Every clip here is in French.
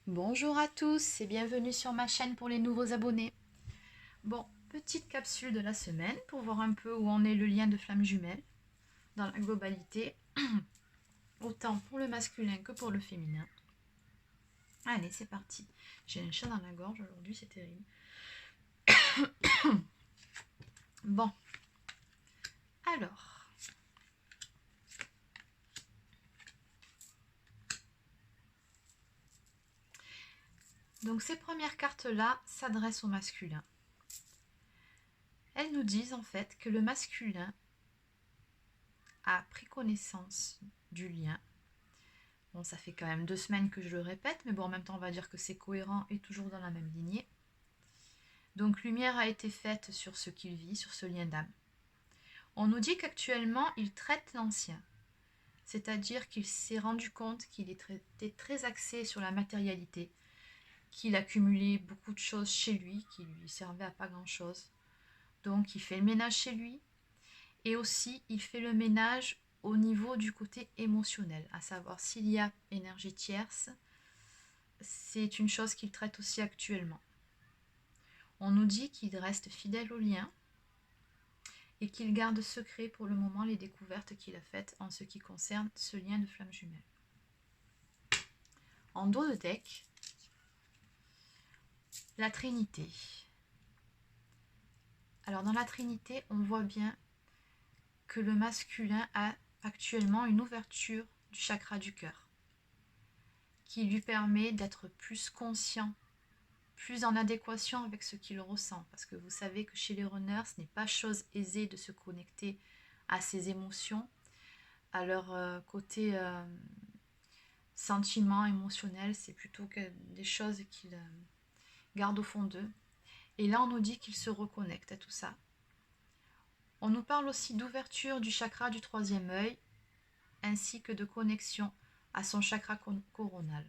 Bonjour à tous et bienvenue sur ma chaîne pour les nouveaux abonnés. Bon, petite capsule de la semaine pour voir un peu où en est le lien de flamme jumelle dans la globalité, autant pour le masculin que pour le féminin. Allez, c'est parti. J'ai un chat dans la gorge aujourd'hui, c'est terrible. Bon, alors, donc ces premières cartes-là s'adressent au masculin. Elles nous disent en fait que le masculin a pris connaissance du lien. Bon, ça fait quand même 2 semaines que je le répète, mais bon, en même temps, on va dire que c'est cohérent et toujours dans la même lignée. Donc, lumière a été faite sur ce qu'il vit, sur ce lien d'âme. On nous dit qu'actuellement, il traite l'ancien. C'est-à-dire qu'il s'est rendu compte qu'il était très axé sur la matérialité, qu'il accumulait beaucoup de choses chez lui qui lui servaient à pas grand-chose. Donc, il fait le ménage chez lui et aussi, il fait le ménage au niveau du côté émotionnel, à savoir s'il y a énergie tierce, c'est une chose qu'il traite aussi actuellement. On nous dit qu'il reste fidèle au lien et qu'il garde secret pour le moment les découvertes qu'il a faites en ce qui concerne ce lien de flamme jumelle. En dos de deck, la Trinité. Alors dans la Trinité, on voit bien que le masculin a actuellement une ouverture du chakra du cœur qui lui permet d'être plus conscient, plus en adéquation avec ce qu'il ressent. Parce que vous savez que chez les runners, ce n'est pas chose aisée de se connecter à ses émotions, à leur côté sentiment émotionnel, c'est plutôt que des choses qu'ils gardent au fond d'eux. Et là, on nous dit qu'ils se reconnectent à tout ça. On nous parle aussi d'ouverture du chakra du troisième œil, ainsi que de connexion à son chakra coronal.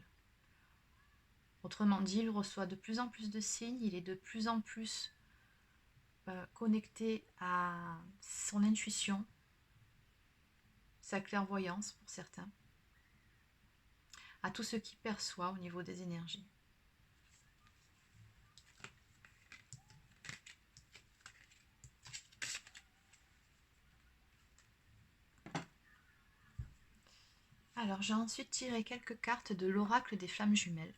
Autrement dit, il reçoit de plus en plus de signes, il est de plus en plus connecté à son intuition, sa clairvoyance pour certains, à tout ce qu'il perçoit au niveau des énergies. Alors j'ai ensuite tiré quelques cartes de l'oracle des flammes jumelles.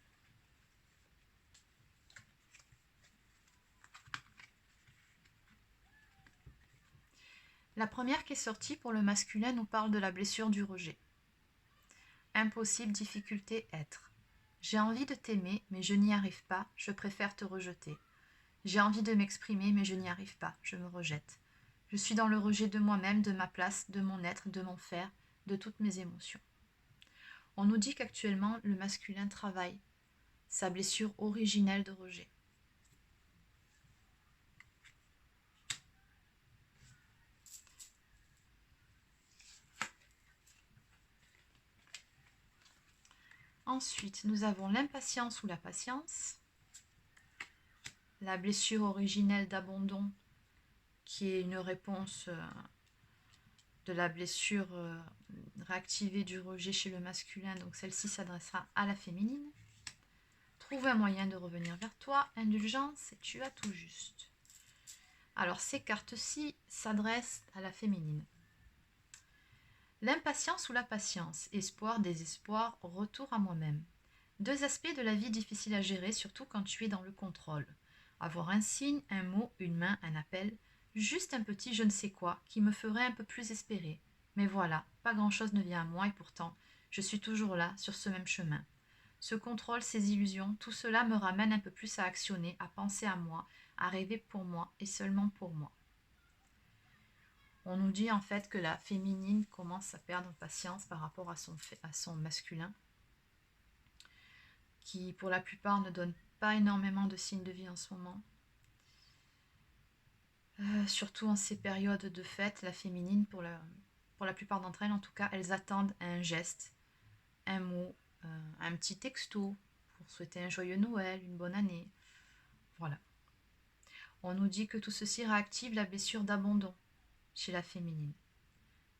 La première qui est sortie pour le masculin nous parle de la blessure du rejet. Impossible, difficulté, être. J'ai envie de t'aimer, mais je n'y arrive pas, je préfère te rejeter. J'ai envie de m'exprimer, mais je n'y arrive pas, je me rejette. Je suis dans le rejet de moi-même, de ma place, de mon être, de mon faire, de toutes mes émotions. On nous dit qu'actuellement, le masculin travaille sa blessure originelle de rejet. Ensuite, nous avons l'impatience ou la patience, la blessure originelle d'abandon, qui est une réponse de la blessure réactivée du rejet chez le masculin, donc celle-ci s'adressera à la féminine. Trouve un moyen de revenir vers toi, indulgence, et tu as tout juste. Alors ces cartes-ci s'adressent à la féminine. L'impatience ou la patience, espoir, désespoir, retour à moi-même. Deux aspects de la vie difficiles à gérer, surtout quand tu es dans le contrôle. Avoir un signe, un mot, une main, un appel, juste un petit je ne sais quoi qui me ferait un peu plus espérer. Mais voilà, pas grand-chose ne vient à moi et pourtant, je suis toujours là, sur ce même chemin. Ce contrôle, ces illusions, tout cela me ramène un peu plus à actionner, à penser à moi, à rêver pour moi et seulement pour moi. On nous dit en fait que la féminine commence à perdre patience par rapport à son masculin, qui pour la plupart ne donne pas énormément de signes de vie en ce moment. Surtout en ces périodes de fête, la féminine, pour la plupart d'entre elles en tout cas, elles attendent un geste, un mot, un petit texto pour souhaiter un joyeux Noël, une bonne année. Voilà. On nous dit que tout ceci réactive la blessure d'abandon chez la féminine.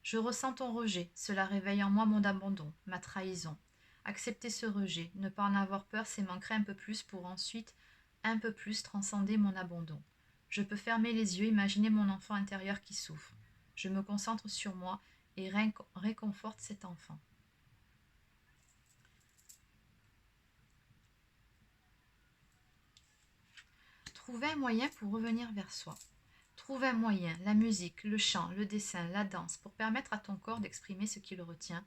Je ressens ton rejet, cela réveille en moi mon abandon, ma trahison. Accepter ce rejet, ne pas en avoir peur, c'est m'ancrer un peu plus pour ensuite un peu plus transcender mon abandon. Je peux fermer les yeux, imaginer mon enfant intérieur qui souffre. Je me concentre sur moi et réconforte cet enfant. Trouver un moyen pour revenir vers soi. Trouve un moyen, la musique, le chant, le dessin, la danse, pour permettre à ton corps d'exprimer ce qu'il retient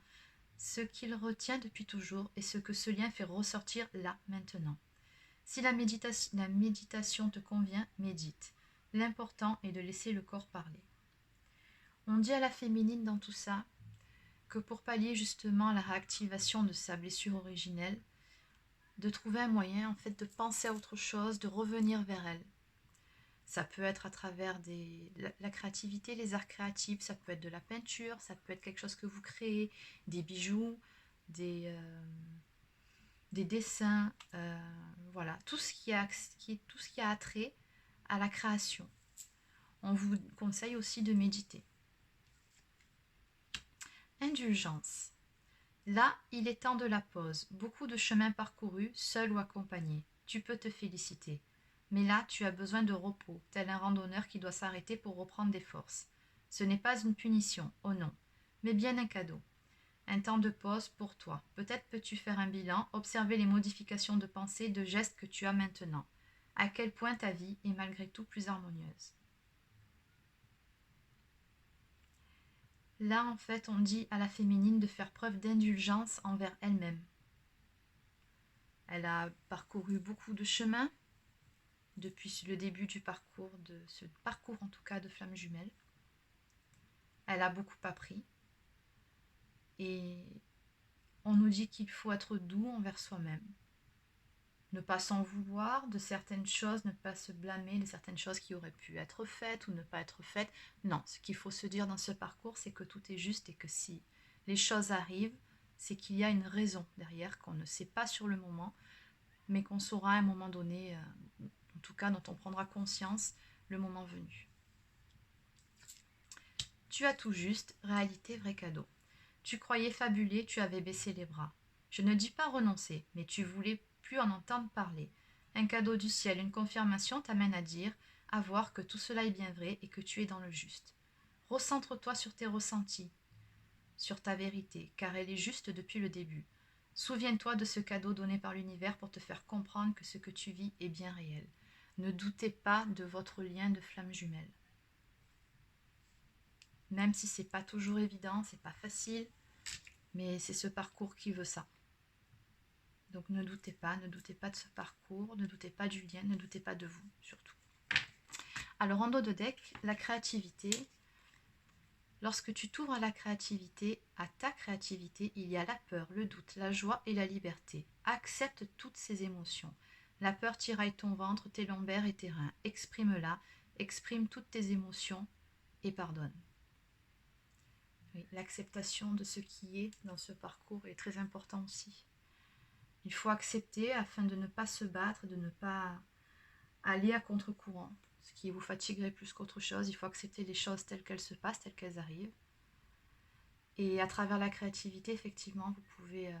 depuis toujours et ce que ce lien fait ressortir là, maintenant. Si la méditation te convient, médite. L'important est de laisser le corps parler. On dit à la féminine dans tout ça que pour pallier justement la réactivation de sa blessure originelle, de trouver un moyen en fait de penser à autre chose, de revenir vers elle. Ça peut être à travers la créativité, les arts créatifs, ça peut être de la peinture, ça peut être quelque chose que vous créez, des bijoux, des dessins, voilà, tout ce qui a attrait à la création. On vous conseille aussi de méditer. Indulgence. Là, il est temps de la pause. Beaucoup de chemins parcourus, seul ou accompagné. Tu peux te féliciter. Mais là, tu as besoin de repos, tel un randonneur qui doit s'arrêter pour reprendre des forces. Ce n'est pas une punition, oh non, mais bien un cadeau. Un temps de pause pour toi. Peut-être peux-tu faire un bilan, observer les modifications de pensée, de gestes que tu as maintenant. À quel point ta vie est malgré tout plus harmonieuse. Là, en fait, on dit à la féminine de faire preuve d'indulgence envers elle-même. Elle a parcouru beaucoup de chemins depuis le début de ce parcours en tout cas de flamme jumelle. Elle a beaucoup appris. Et on nous dit qu'il faut être doux envers soi-même. Ne pas s'en vouloir de certaines choses, ne pas se blâmer de certaines choses qui auraient pu être faites ou ne pas être faites. Non, ce qu'il faut se dire dans ce parcours, c'est que tout est juste et que si les choses arrivent, c'est qu'il y a une raison derrière qu'on ne sait pas sur le moment, mais qu'on saura à un moment donné, en tout cas dont on prendra conscience le moment venu. Tu as tout juste, réalité, vrai cadeau. Tu croyais fabuler, tu avais baissé les bras. Je ne dis pas renoncer, mais tu voulais plus en entendre parler. Un cadeau du ciel, une confirmation t'amène à dire, à voir que tout cela est bien vrai et que tu es dans le juste. Recentre-toi sur tes ressentis, sur ta vérité, car elle est juste depuis le début. Souviens-toi de ce cadeau donné par l'univers pour te faire comprendre que ce que tu vis est bien réel. Ne doutez pas de votre lien de flamme jumelle. Même si c'est pas toujours évident, c'est pas facile, mais c'est ce parcours qui veut ça. Donc ne doutez pas de ce parcours, ne doutez pas du lien, ne doutez pas de vous surtout. Alors en dos de deck, la créativité. Lorsque tu t'ouvres à la créativité, à ta créativité, il y a la peur, le doute, la joie et la liberté. Accepte toutes ces émotions. La peur tiraille ton ventre, tes lombaires et tes reins. Exprime-la, exprime toutes tes émotions et pardonne. Oui, l'acceptation de ce qui est dans ce parcours est très important aussi. Il faut accepter afin de ne pas se battre, de ne pas aller à contre-courant, ce qui vous fatiguerait plus qu'autre chose. Il faut accepter les choses telles qu'elles se passent, telles qu'elles arrivent. Et à travers la créativité, effectivement, vous pouvez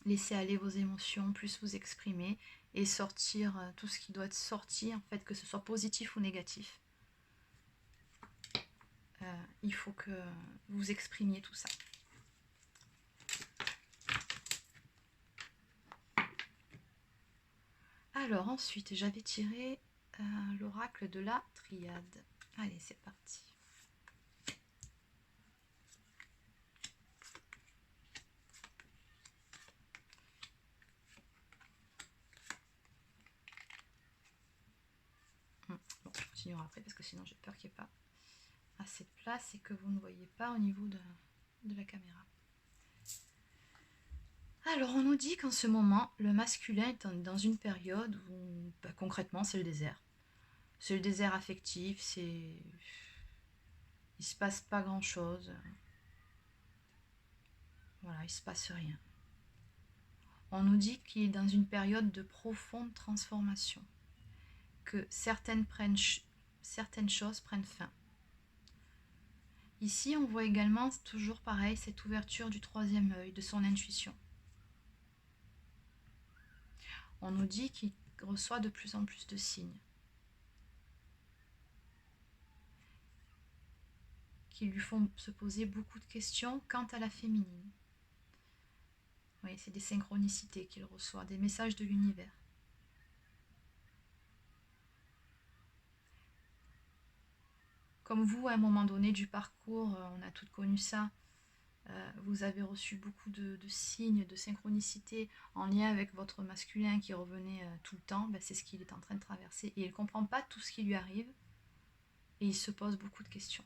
laisser aller vos émotions, plus vous exprimer et sortir tout ce qui doit être sorti, en fait, que ce soit positif ou négatif. Il faut que vous exprimiez tout ça. Alors ensuite, j'avais tiré l'oracle de la triade. Allez, c'est parti. Bon, je continuerai après parce que sinon j'ai peur qu'il n'y ait pas assez de place et que vous ne voyez pas au niveau de la caméra. Alors on nous dit qu'en ce moment, le masculin est dans une période où concrètement c'est le désert. C'est le désert affectif, il se passe pas grand chose. Voilà, il se passe rien. On nous dit qu'il est dans une période de profonde transformation, que certaines choses prennent fin. Ici, on voit également, toujours pareil, cette ouverture du troisième œil, de son intuition. On nous dit qu'il reçoit de plus en plus de signes qui lui font se poser beaucoup de questions quant à la féminine. Oui, c'est des synchronicités qu'il reçoit, des messages de l'univers. Comme vous, à un moment donné du parcours, on a toutes connu ça, vous avez reçu beaucoup de signes, de synchronicité en lien avec votre masculin qui revenait tout le temps, c'est ce qu'il est en train de traverser. Et il ne comprend pas tout ce qui lui arrive et il se pose beaucoup de questions.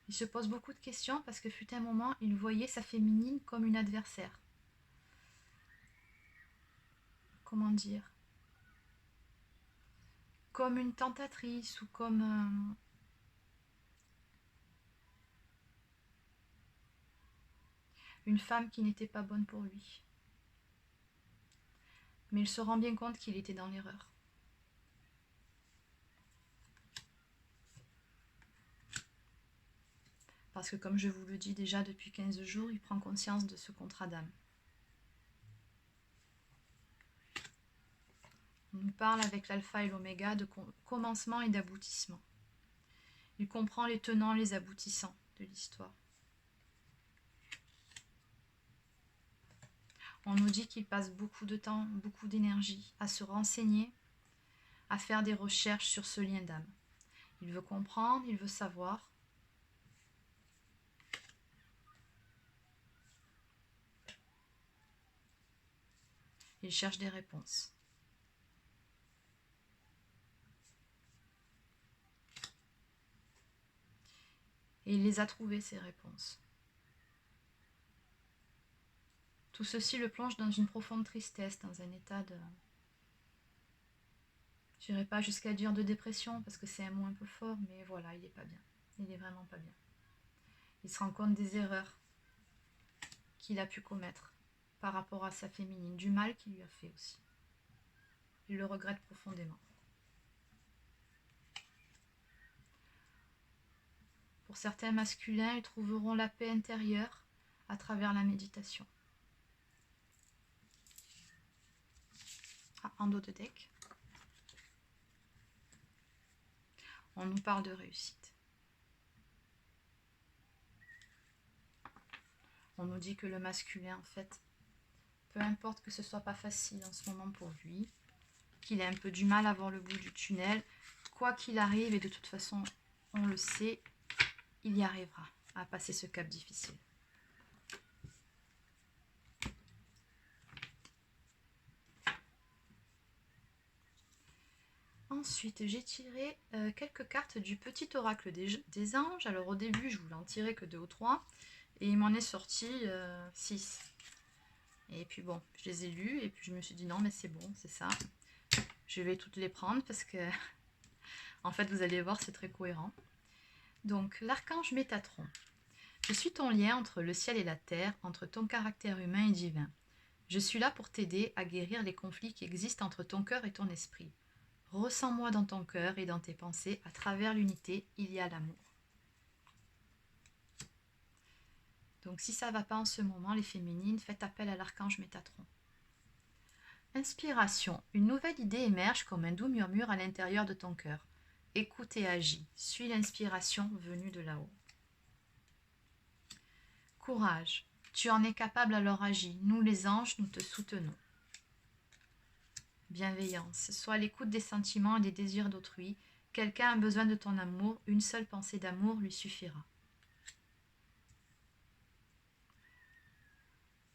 Il se pose beaucoup de questions parce que fut un moment, il voyait sa féminine comme une adversaire. Comment dire? Comme une tentatrice ou comme une femme qui n'était pas bonne pour lui. Mais il se rend bien compte qu'il était dans l'erreur. Parce que comme je vous le dis déjà depuis 15 jours, il prend conscience de ce contrat d'âme. On nous parle avec l'alpha et l'oméga de commencement et d'aboutissement. Il comprend les tenants, les aboutissants de l'histoire. On nous dit qu'il passe beaucoup de temps, beaucoup d'énergie à se renseigner, à faire des recherches sur ce lien d'âme. Il veut comprendre, il veut savoir. Il cherche des réponses. Et il les a trouvées, ces réponses. Tout ceci le plonge dans une profonde tristesse, dans un état de... Je n'irai pas jusqu'à dire de dépression, parce que c'est un mot un peu fort, mais voilà, il n'est pas bien. Il n'est vraiment pas bien. Il se rend compte des erreurs qu'il a pu commettre par rapport à sa féminine, du mal qu'il lui a fait aussi. Il le regrette profondément. Pour certains masculins, ils trouveront la paix intérieure à travers la méditation. En dos de deck, on nous parle de réussite. On nous dit que le masculin, en fait, peu importe que ce soit pas facile en ce moment pour lui, qu'il ait un peu du mal à voir le bout du tunnel, quoi qu'il arrive, et de toute façon, on le sait, il y arrivera à passer ce cap difficile. Ensuite, j'ai tiré quelques cartes du petit oracle des anges. Alors au début, je voulais en tirer que 2 ou 3, et il m'en est sorti 6. Et puis bon, je les ai lus, et puis je me suis dit non, mais c'est bon, c'est ça. Je vais toutes les prendre parce que, en fait, vous allez voir, c'est très cohérent. Donc, l'archange Métatron. Je suis ton lien entre le ciel et la terre, entre ton caractère humain et divin. Je suis là pour t'aider à guérir les conflits qui existent entre ton cœur et ton esprit. Ressens-moi dans ton cœur et dans tes pensées, à travers l'unité, il y a l'amour. Donc si ça ne va pas en ce moment, les féminines, faites appel à l'archange Métatron. Inspiration. Une nouvelle idée émerge comme un doux murmure à l'intérieur de ton cœur. Écoute et agis. Suis l'inspiration venue de là-haut. Courage. Tu en es capable, alors agis. Nous les anges, nous te soutenons. Bienveillance. Sois à l'écoute des sentiments et des désirs d'autrui. Quelqu'un a besoin de ton amour. Une seule pensée d'amour lui suffira.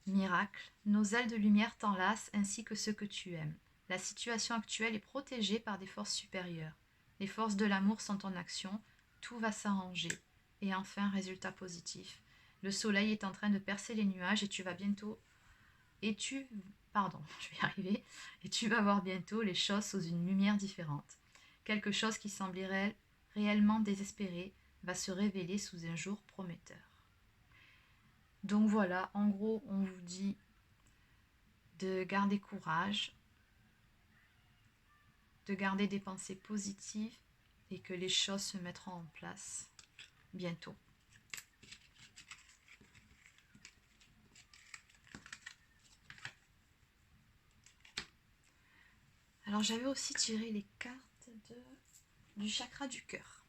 Miracle, nos ailes de lumière t'enlacent ainsi que ceux que tu aimes. La situation actuelle est protégée par des forces supérieures. Les forces de l'amour sont en action, tout va s'arranger. Et enfin, résultat positif. Le soleil est en train de percer les nuages et tu vas bientôt... je vais y arriver. Et tu vas voir bientôt les choses sous une lumière différente. Quelque chose qui semblait réellement désespéré va se révéler sous un jour prometteur. Donc voilà, en gros, on vous dit de garder courage, de garder des pensées positives et que les choses se mettront en place bientôt. Alors j'avais aussi tiré les cartes du chakra du cœur.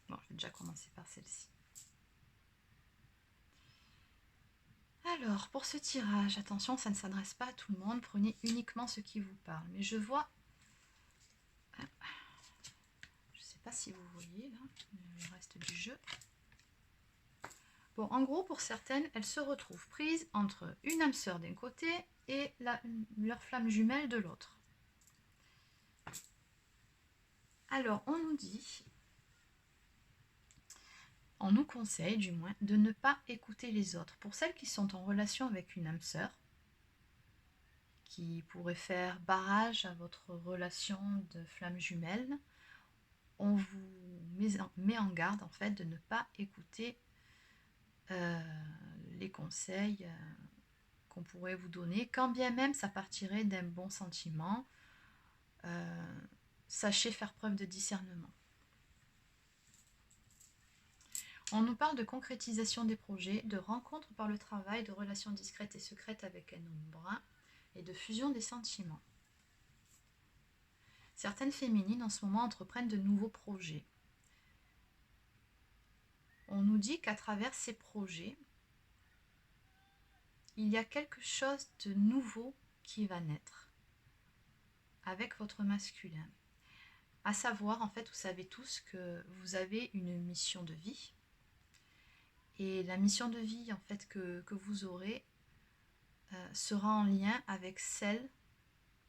Bon, je vais déjà commencer par celle-ci. Alors, pour ce tirage, attention, ça ne s'adresse pas à tout le monde. Prenez uniquement ce qui vous parle. Mais je vois... Je ne sais pas si vous voyez, là, le reste du jeu. Bon, en gros, pour certaines, elles se retrouvent prises entre une âme sœur d'un côté et leur flamme jumelle de l'autre. Alors, on nous dit... On nous conseille, du moins, de ne pas écouter les autres. Pour celles qui sont en relation avec une âme sœur, qui pourrait faire barrage à votre relation de flamme jumelle, on vous met en garde, en fait, de ne pas écouter les conseils qu'on pourrait vous donner, quand bien même ça partirait d'un bon sentiment. Sachez faire preuve de discernement. On nous parle de concrétisation des projets, de rencontres par le travail, de relations discrètes et secrètes avec un homme brun et de fusion des sentiments. Certaines féminines en ce moment entreprennent de nouveaux projets. On nous dit qu'à travers ces projets, il y a quelque chose de nouveau qui va naître avec votre masculin. À savoir, en fait, vous savez tous que vous avez une mission de vie. Et la mission de vie, en fait, que vous aurez sera en lien avec celle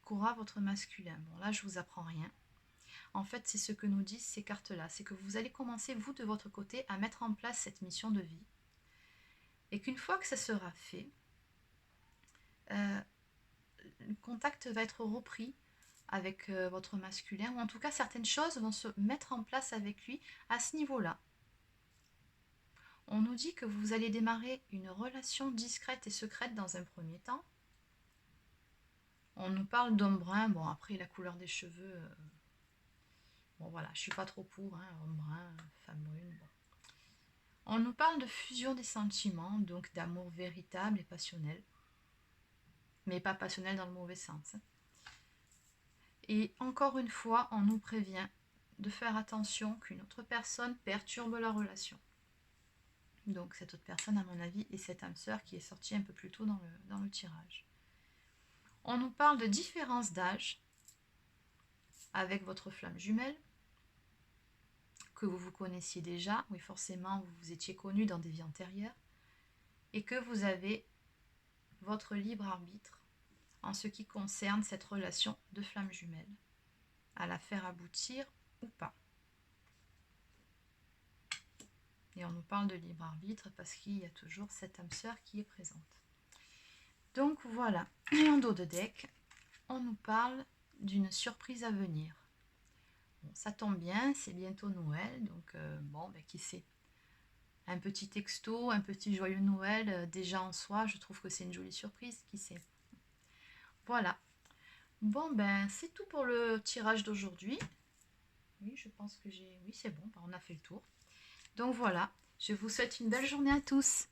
qu'aura votre masculin. Bon, là, je ne vous apprends rien. En fait, c'est ce que nous disent ces cartes-là. C'est que vous allez commencer, vous, de votre côté, à mettre en place cette mission de vie. Et qu'une fois que ça sera fait, le contact va être repris avec votre masculin, ou en tout cas, certaines choses vont se mettre en place avec lui à ce niveau-là. On nous dit que vous allez démarrer une relation discrète et secrète dans un premier temps. On nous parle d'homme brun. Bon, après, la couleur des cheveux... bon, voilà, je suis pas trop pour, hein, homme brun, femme brune. Bon. On nous parle de fusion des sentiments, donc d'amour véritable et passionnel. Mais pas passionnel dans le mauvais sens. Hein. Et encore une fois, on nous prévient de faire attention qu'une autre personne perturbe la relation. Donc cette autre personne, à mon avis, est cette âme sœur qui est sortie un peu plus tôt dans le tirage. On nous parle de différence d'âge avec votre flamme jumelle, que vous vous connaissiez déjà, oui forcément vous vous étiez connus dans des vies antérieures, et que vous avez votre libre arbitre en ce qui concerne cette relation de flamme jumelle, à la faire aboutir ou pas. Et on nous parle de libre arbitre parce qu'il y a toujours cette âme sœur qui est présente. Donc voilà, et en dos de deck, on nous parle d'une surprise à venir. Bon, ça tombe bien, c'est bientôt Noël, donc bon, ben, qui sait. Un petit texto, un petit joyeux Noël, déjà en soi, je trouve que c'est une jolie surprise, qui sait. Voilà. Bon, ben, c'est tout pour le tirage d'aujourd'hui. Oui, je pense que j'ai... Oui, c'est bon, on a fait le tour. Donc voilà, je vous souhaite une belle journée à tous.